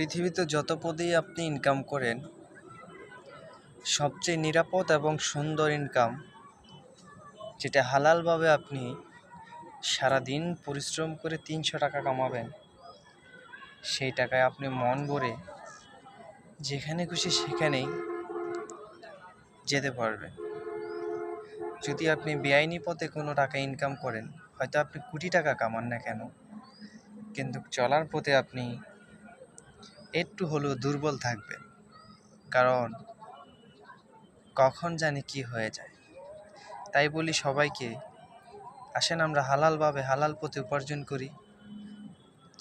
পৃথিবীতে যত পদেই আপনি ইনকাম করেন, সবচেয়ে নিরাপদ এবং সুন্দর ইনকাম যেটা হালালভাবে আপনি সারাদিন পরিশ্রম করে ৩০০ টাকা কামাবেন, সেই টাকায় আপনি মন ভরে যেখানে খুশি সেখানেই যেতে পারবেন। যদি আপনি বেআইনি পথে কোনো টাকা ইনকাম করেন, হয়তো আপনি কোটি টাকা কামান না কেন, কিন্তু চলার পথে আপনি একটু হলেও দুর্বল থাকবেন, কারণ কখন জানি কি হয়ে যায়। তাই বলি সবাইকে, আসেন আমরা হালালভাবে হালাল পথে উপার্জন করি,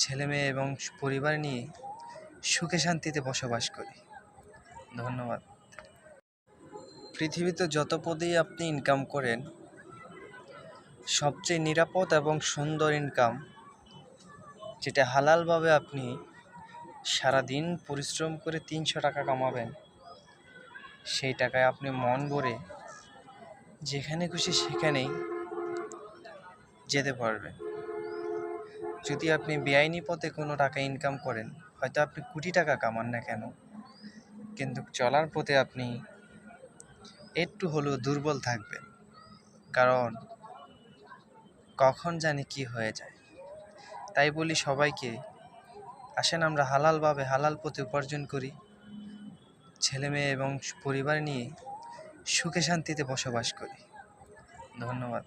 ছেলে মেয়ে এবং পরিবার নিয়ে সুখে শান্তিতে বসবাস করি। ধন্যবাদ। পৃথিবীতে যত পদেই আপনি ইনকাম করেন, সবচেয়ে নিরাপদ এবং সুন্দর ইনকাম যেটা হালালভাবে আপনি সারাদিন পরিশ্রম করে ৩০০ টাকা কামাবেন, সেই টাকায় আপনি মন ভরে যেখানে খুশি সেখানেই যেতে পারবেন। যদি আপনি বেআইনি পথে কোনো টাকা ইনকাম করেন, হয়তো আপনি কোটি টাকা কামান না কেন, কিন্তু চলার পথে আপনি একটু হলেও দুর্বল থাকবেন, কারণ কখন জানি কি হয়ে যায়। তাই বলি সবাইকে, আসেন আমরা হালালভাবে হালাল পথে উপার্জন করি, ছেলে মেয়ে এবং পরিবার নিয়ে সুখে শান্তিতে বসবাস করি। ধন্যবাদ।